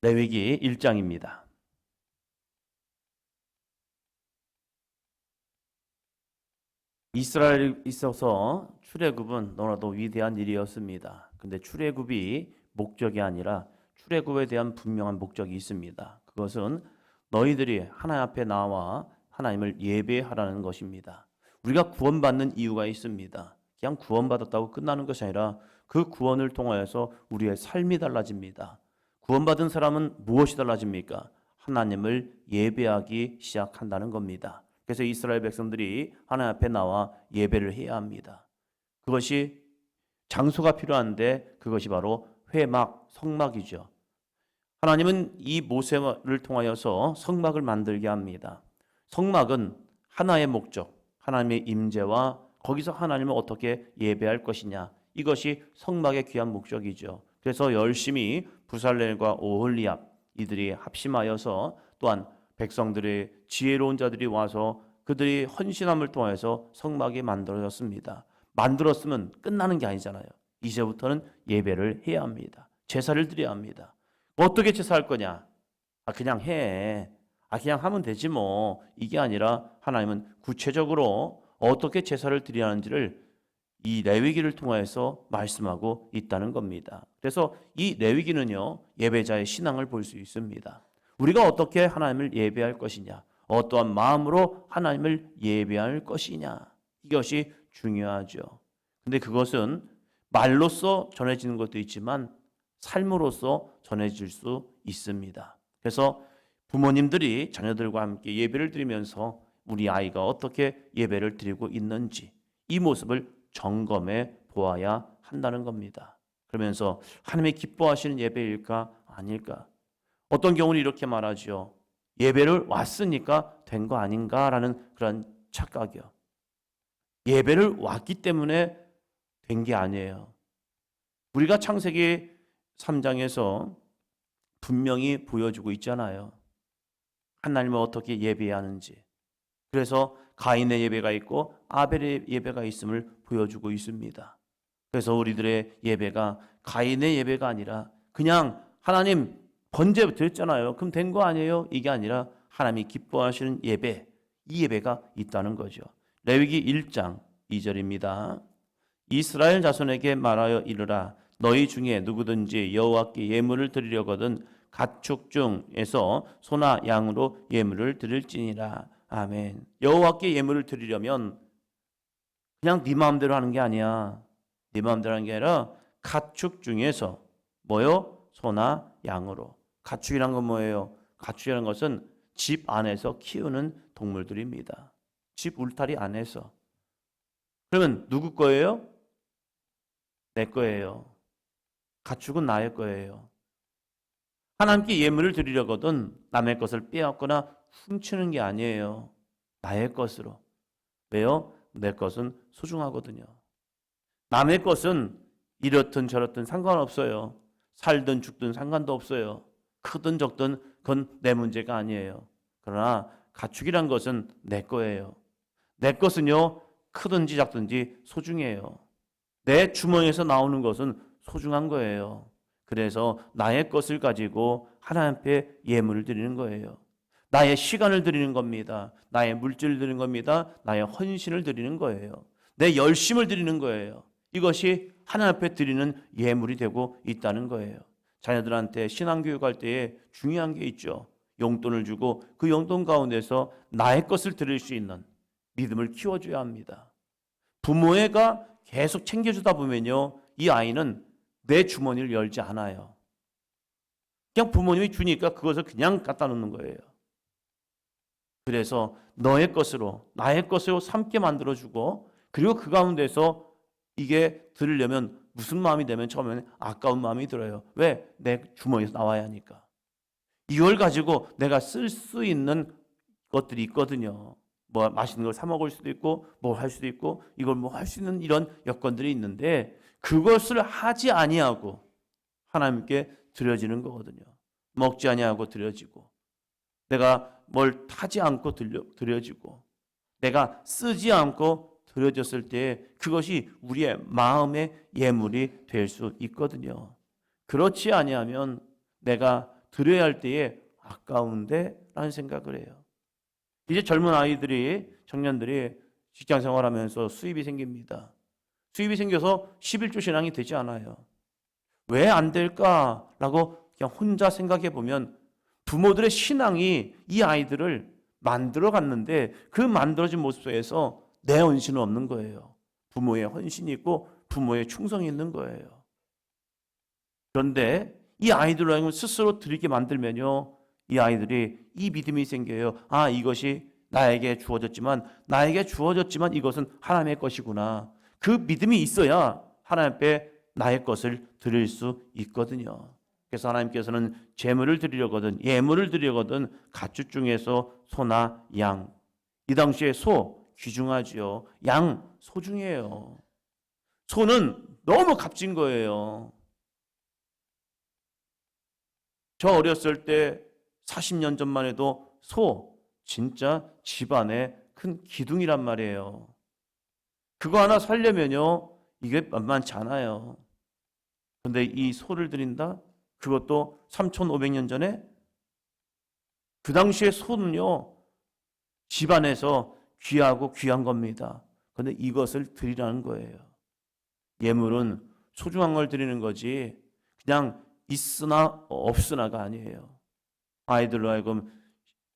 레위기 1장입니다. 이스라엘에 있어서 출애굽은 너무나도 위대한 일이었습니다. 근데 출애굽이 목적이 아니라 출애굽에 대한 분명한 목적이 있습니다. 그것은 너희들이 하나님 앞에 나와 하나님을 예배하라는 것입니다. 우리가 구원받는 이유가 있습니다. 그냥 구원받았다고 끝나는 것이 아니라 그 구원을 통하여서 우리의 삶이 달라집니다. 구원받은 사람은 무엇이 달라집니까? 하나님을 예배하기 시작한다는 겁니다. 그래서 이스라엘 백성들이 하나님 앞에 나와 예배를 해야 합니다. 그것이 장소가 필요한데 그것이 바로 회막, 성막이죠. 하나님은 이 모세를 통하여서 성막을 만들게 합니다. 성막은 하나의 목적, 하나님의 임재와 거기서 하나님을 어떻게 예배할 것이냐, 이것이 성막의 귀한 목적이죠. 그래서 열심히 부살렐과 오홀리압 이들이 합심하여서 또한 백성들의 지혜로운 자들이 와서 그들이 헌신함을 통해서 성막이 만들어졌습니다. 만들었으면 끝나는 게 아니잖아요. 이제부터는 예배를 해야 합니다. 제사를 드려야 합니다. 어떻게 제사할 거냐? 그냥 해. 그냥 하면 되지 뭐. 이게 아니라 하나님은 구체적으로 어떻게 제사를 드려야 하는지를 이 레위기를 통해서 말씀하고 있다는 겁니다. 그래서 이 레위기는요, 예배자의 신앙을 볼 수 있습니다. 우리가 어떻게 하나님을 예배할 것이냐, 어떠한 마음으로 하나님을 예배할 것이냐, 이것이 중요하죠. 근데 그것은 말로써 전해지는 것도 있지만 삶으로서 전해질 수 있습니다. 그래서 부모님들이 자녀들과 함께 예배를 드리면서 우리 아이가 어떻게 예배를 드리고 있는지 이 모습을 점검해 보아야 한다는 겁니다. 그러면서 하나님이 기뻐하시는 예배일까 아닐까? 어떤 경우는 이렇게 말하죠. 예배를 왔으니까 된 거 아닌가라는 그런 착각이요. 예배를 왔기 때문에 된 게 아니에요. 우리가 창세기 3장에서 분명히 보여주고 있잖아요. 하나님을 어떻게 예배해야 하는지. 그래서 가인의 예배가 있고 아벨의 예배가 있음을 보여주고 있습니다. 그래서 우리들의 예배가 가인의 예배가 아니라 그냥 하나님 번제 드렸잖아요. 그럼 된 거 아니에요? 이게 아니라 하나님이 기뻐하시는 예배, 이 예배가 있다는 거죠. 레위기 1장 2절입니다. 이스라엘 자손에게 말하여 이르라. 너희 중에 누구든지 여호와께 예물을 드리려거든 가축 중에서 소나 양으로 예물을 드릴지니라. 아멘. 여호와께 예물을 드리려면 그냥 네 마음대로 하는 게 아니야. 네 마음대로 하는 게 아니라 가축 중에서 뭐요? 소나 양으로. 가축이란 건 뭐예요? 가축이라는 것은 집 안에서 키우는 동물들입니다. 집 울타리 안에서. 그러면 누구 거예요? 내 거예요. 가축은 나의 거예요. 하나님께 예물을 드리려거든 남의 것을 빼앗거나 훔치는 게 아니에요. 나의 것으로. 왜요? 내 것은 소중하거든요. 남의 것은 이렇든 저렇든 상관없어요. 살든 죽든 상관도 없어요. 크든 적든 그건 내 문제가 아니에요. 그러나 가축이란 것은 내 거예요. 내 것은요, 크든지 작든지 소중해요. 내 주머니에서 나오는 것은 소중한 거예요. 그래서 나의 것을 가지고 하나님 앞에 예물을 드리는 거예요. 나의 시간을 드리는 겁니다. 나의 물질을 드리는 겁니다. 나의 헌신을 드리는 거예요. 내 열심을 드리는 거예요. 이것이 하나님 앞에 드리는 예물이 되고 있다는 거예요. 자녀들한테 신앙교육할 때에 중요한 게 있죠. 용돈을 주고 그 용돈 가운데서 나의 것을 드릴 수 있는 믿음을 키워줘야 합니다. 부모가 계속 챙겨주다 보면요, 이 아이는 내 주머니를 열지 않아요. 그냥 부모님이 주니까 그것을 그냥 갖다 놓는 거예요. 그래서 너의 것으로 나의 것으로 삼게 만들어주고 그리고 그 가운데서 이게 들으려면 무슨 마음이 되면 처음에는 아까운 마음이 들어요. 왜? 내 주머니에서 나와야 하니까. 이걸 가지고 내가 쓸 수 있는 것들이 있거든요. 뭐 맛있는 걸 사 먹을 수도 있고 뭐 할 수도 있고 이걸 뭐 할 수 있는 이런 여건들이 있는데 그것을 하지 아니하고 하나님께 드려지는 거거든요. 먹지 아니하고 드려지고 내가 뭘 타지 않고 드려지고 내가 쓰지 않고 드려졌을 때 그것이 우리의 마음의 예물이 될 수 있거든요. 그렇지 아니하면 내가 드려야 할 때에 아까운데 라는 생각을 해요. 이제 젊은 아이들이, 청년들이 직장 생활하면서 수입이 생깁니다. 수입이 생겨서 11조 신앙이 되지 않아요. 왜 안 될까라고 그냥 혼자 생각해 보면 부모들의 신앙이 이 아이들을 만들어 갔는데 그 만들어진 모습 속에서 내 헌신은 없는 거예요. 부모의 헌신이 있고 부모의 충성이 있는 거예요. 그런데 이 아이들로 하여금 스스로 드리게 만들면요, 이 아이들이 이 믿음이 생겨요. 아, 이것이 나에게 주어졌지만 이것은 하나님의 것이구나. 그 믿음이 있어야 하나님 앞에 나의 것을 드릴 수 있거든요. 그래서 하나님께서는 제물을 드리려거든, 예물을 드리려거든 가축 중에서 소나 양. 이 당시에 소 귀중하지요. 양 소중해요. 소는 너무 값진 거예요. 저 어렸을 때 40년 전만 해도 소 진짜 집안의 큰 기둥이란 말이에요. 그거 하나 살려면요, 이게 만만치 않아요. 근데 이 소를 드린다? 그것도 3,500년 전에? 그 당시에 소는요, 집안에서 귀하고 귀한 겁니다. 근데 이것을 드리라는 거예요. 예물은 소중한 걸 드리는 거지 그냥 있으나 없으나가 아니에요. 아이들로 하여금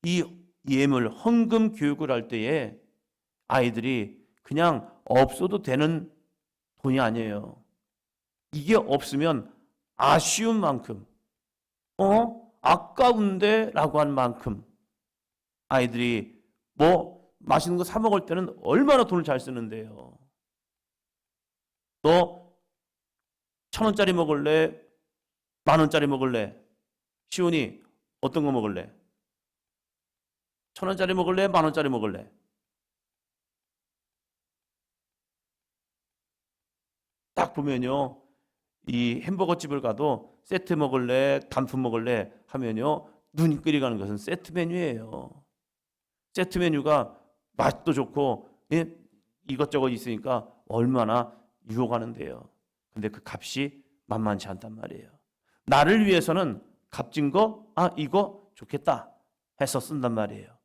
이 예물, 헌금 교육을 할 때에 아이들이 그냥 없어도 되는 돈이 아니에요. 이게 없으면 아쉬운 만큼, 아까운데 라고 한 만큼 아이들이 뭐 맛있는 거 사 먹을 때는 얼마나 돈을 잘 쓰는데요. 너 1,000원짜리 먹을래? 10,000원짜리 먹을래? 시온이 어떤 거 먹을래? 1,000원짜리 먹을래? 10,000원짜리 먹을래? 딱 보면요, 이 햄버거 집을 가도 세트 먹을래? 단품 먹을래? 하면요, 눈이 끌려가는 것은 세트 메뉴예요. 세트 메뉴가 맛도 좋고 이것저것 있으니까 얼마나 유혹하는데요. 근데 그 값이 만만치 않단 말이에요. 나를 위해서는 값진 거, 이거 좋겠다 해서 쓴단 말이에요.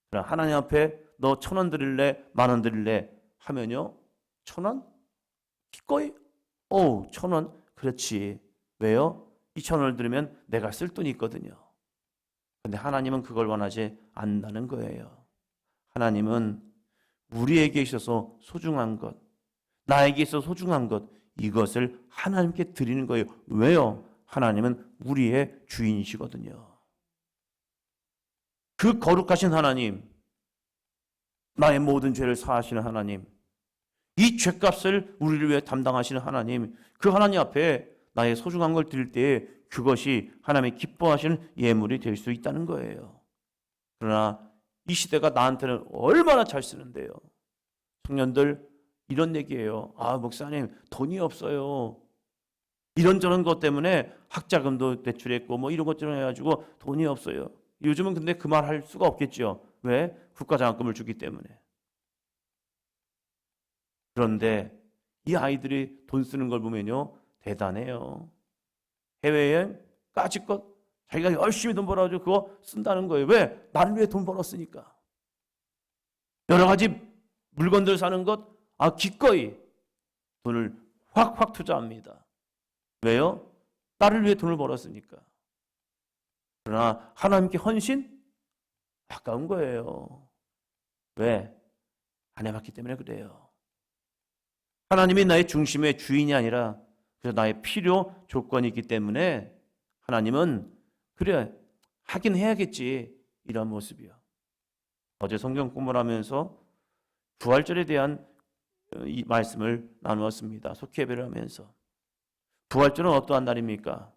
그럼 하나님 앞에 너 1,000원 드릴래? 10,000원 드릴래? 하면요, 1,000원? 기꺼이? 1,000원? 그렇지. 왜요? 이 1,000원을 들으면 내가 쓸 돈이 있거든요. 근데 하나님은 그걸 원하지 않는다는 거예요. 하나님은 우리에게 있어서 소중한 것, 나에게 있어서 소중한 것, 이것을 하나님께 드리는 거예요. 왜요? 하나님은 우리의 주인이시거든요. 그 거룩하신 하나님, 나의 모든 죄를 사하시는 하나님, 이 죄값을 우리를 위해 담당하시는 하나님, 그 하나님 앞에 나의 소중한 걸 드릴 때에 그것이 하나님의 기뻐하시는 예물이 될 수 있다는 거예요. 그러나 이 시대가 나한테는 얼마나 잘 쓰는데요. 청년들 이런 얘기예요. 목사님 돈이 없어요. 이런저런 것 때문에 학자금도 대출했고 뭐 이런 것처럼 해가지고 돈이 없어요. 요즘은 근데 그 말 할 수가 없겠죠. 왜? 국가장학금을 주기 때문에. 그런데 이 아이들이 돈 쓰는 걸 보면요, 대단해요. 해외여행 까짓것 자기가 열심히 돈 벌어가지고 그거 쓴다는 거예요. 왜? 나를 위해 돈 벌었으니까. 여러 가지 물건들 사는 것, 기꺼이 돈을 확 투자합니다. 왜요? 나를 위해 돈을 벌었으니까. 그러나 하나님께 헌신? 아까운 거예요. 왜? 안 해봤기 때문에 그래요. 하나님이 나의 중심의 주인이 아니라 그래서 나의 필요 조건이 있기 때문에 하나님은 그래 하긴 해야겠지 이런 모습이요. 어제 성경 공부를 하면서 부활절에 대한 이 말씀을 나누었습니다. 속히 예배를 하면서 부활절은 어떠한 날입니까?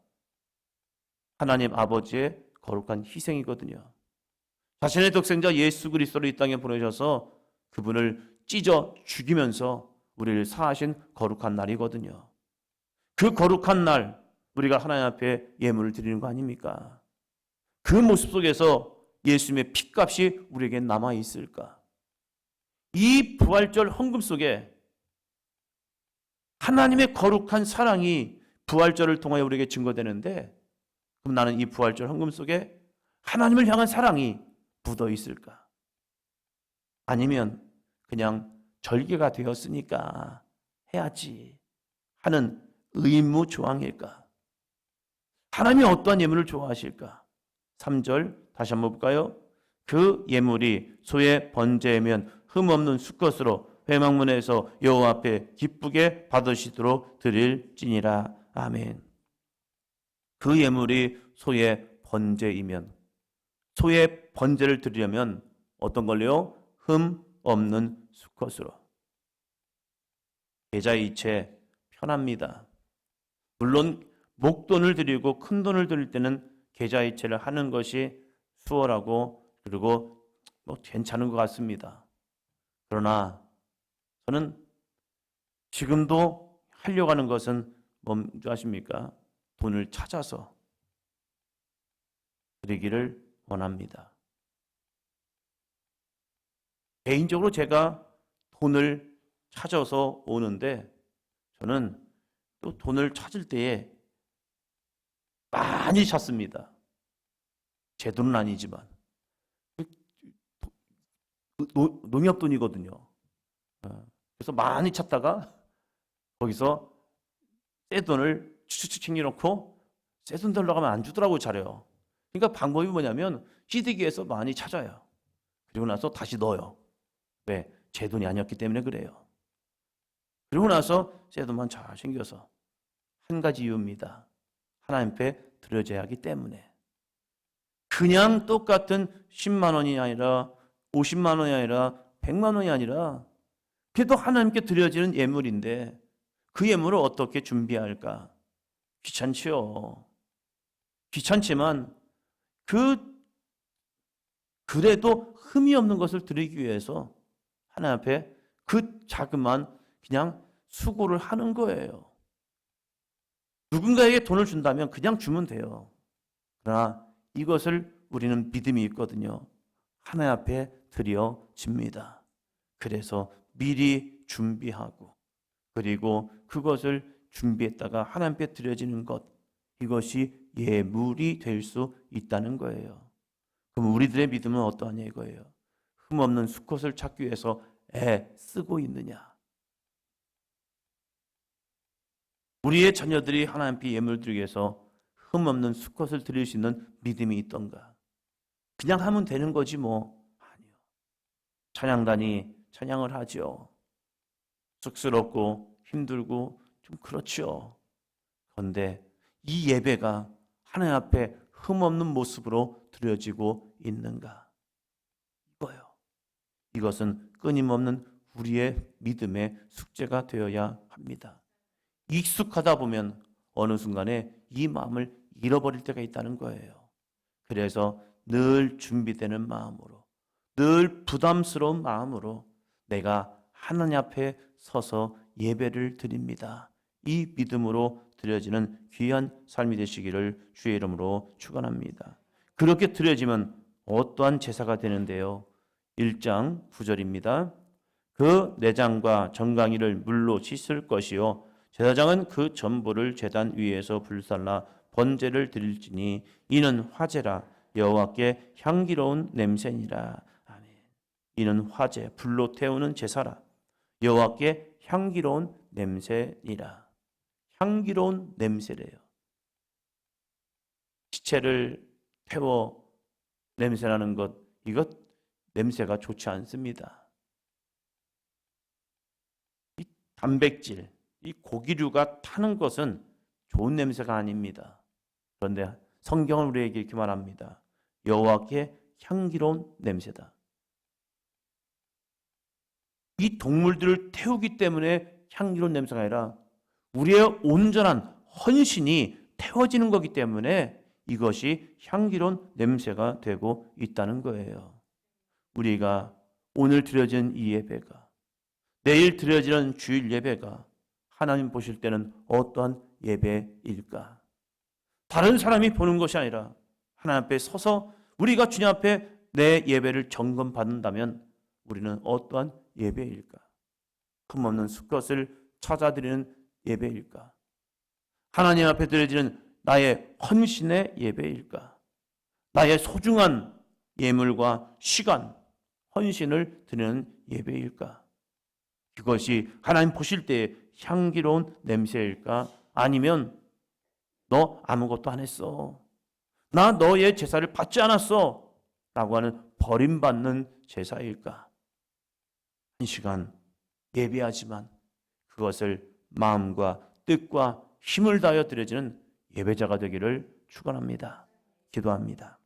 하나님 아버지의 거룩한 희생이거든요. 자신의 독생자 예수 그리스도를 이 땅에 보내셔서 그분을 찢어 죽이면서 우리를 사하신 거룩한 날이거든요. 그 거룩한 날 우리가 하나님 앞에 예물을 드리는 거 아닙니까? 그 모습 속에서 예수님의 피값이 우리에게 남아 있을까? 이 부활절 헌금 속에 하나님의 거룩한 사랑이 부활절을 통하여 우리에게 증거되는데 그럼 나는 이 부활절 헌금 속에 하나님을 향한 사랑이 묻어 있을까? 아니면 그냥 절개가 되었으니까 해야지 하는 의무조항일까? 하나님이 어떠한 예물을 좋아하실까? 3절 다시 한번 볼까요? 그 예물이 소의 번제면 흠없는 수컷으로 회막문에서 여호와 앞에 기쁘게 받으시도록 드릴지니라. 아멘. 그 예물이 소의 번제이면, 소의 번제를 드리려면 어떤 걸요? 흠 없는 수컷으로. 계좌이체 편합니다. 물론 목돈을 드리고 큰 돈을 드릴 때는 계좌이체를 하는 것이 수월하고 그리고 괜찮은 것 같습니다. 그러나 저는 지금도 하려고 하는 것은 뭔지 아십니까? 돈을 찾아서 드리기를 원합니다. 개인적으로 제가 돈을 찾아서 오는데 저는 또 돈을 찾을 때에 많이 찾습니다. 제 돈은 아니지만 농협 돈이거든요. 그래서 많이 찾다가 거기서 새 돈을 추측 챙겨놓고 새 돈 달라고 하면 안 주더라고요. 잘해요. 그러니까 방법이 뭐냐면 시드기에서 많이 찾아요. 그리고 나서 다시 넣어요. 왜? 제 돈이 아니었기 때문에 그래요. 그리고 나서 새 돈만 잘 챙겨서 한 가지 이유입니다. 하나님 앞에 드려져야 하기 때문에. 그냥 똑같은 10만 원이 아니라 50만 원이 아니라 100만 원이 아니라 그래도 하나님께 드려지는 예물인데 그 예물을 어떻게 준비할까? 귀찮지요. 귀찮지만 그래도 흠이 없는 것을 드리기 위해서 하나님 앞에 그 자그만 그냥 수고를 하는 거예요. 누군가에게 돈을 준다면 그냥 주면 돼요. 그러나 이것을 우리는 믿음이 있거든요. 하나님 앞에 드려집니다. 그래서 미리 준비하고 그리고 그것을 준비했다가 하나님 앞에 드려지는 것, 이것이 예물이 될 수 있다는 거예요. 그럼 우리들의 믿음은 어떠하냐 이거예요. 흠없는 수컷을 찾기 위해서 애쓰고 있느냐. 우리의 자녀들이 하나님 앞에 예물을 드리기 위해서 흠없는 수컷을 드릴 수 있는 믿음이 있던가. 그냥 하면 되는 거지 뭐. 아니요. 찬양단이 찬양을 하죠. 쑥스럽고 힘들고 좀 그렇죠. 그런데 이 예배가 하나님 앞에 흠없는 모습으로 드려지고 있는가? 이거요. 이것은 끊임없는 우리의 믿음의 숙제가 되어야 합니다. 익숙하다 보면 어느 순간에 이 마음을 잃어버릴 때가 있다는 거예요. 그래서 늘 준비되는 마음으로, 늘 부담스러운 마음으로 내가 하나님 앞에 서서 예배를 드립니다. 이 믿음으로 드려지는 귀한 삶이 되시기를 주의 이름으로 축원합니다. 그렇게 드려지면 어떠한 제사가 되는데요. 1장 9절입니다. 그 내장과 정강이를 물로 씻을 것이요 제사장은 그 전부를 제단 위에서 불살라 번제를 드릴지니 이는 화제라 여호와께 향기로운 냄새니라. 아멘. 이는 화제, 불로 태우는 제사라 여호와께 향기로운 냄새니라. 향기로운 냄새래요. 시체를 태워 냄새나는 것, 이것 냄새가 좋지 않습니다. 이 단백질, 이 고기류가 타는 것은 좋은 냄새가 아닙니다. 그런데 성경은 우리에게 이렇게 말합니다. 여호와께 향기로운 냄새다. 이 동물들을 태우기 때문에 향기로운 냄새가 아니라 우리의 온전한 헌신이 태워지는 거기 때문에 이것이 향기로운 냄새가 되고 있다는 거예요. 우리가 오늘 드려진 이 예배가, 내일 드려지는 주일 예배가 하나님 보실 때는 어떠한 예배일까? 다른 사람이 보는 것이 아니라 하나님 앞에 서서 우리가 주님 앞에 내 예배를 점검받는다면 우리는 어떠한 예배일까? 흠없는 수컷을 찾아드리는 예배일까? 하나님 앞에 드려지는 나의 헌신의 예배일까? 나의 소중한 예물과 시간, 헌신을 드리는 예배일까? 그것이 하나님 보실 때 향기로운 냄새일까? 아니면 너 아무것도 안 했어, 나 너의 제사를 받지 않았어 라고 하는 버림받는 제사일까? 한 시간 예배하지만 그것을 마음과 뜻과 힘을 다하여 드려지는 예배자가 되기를 축원합니다. 기도합니다.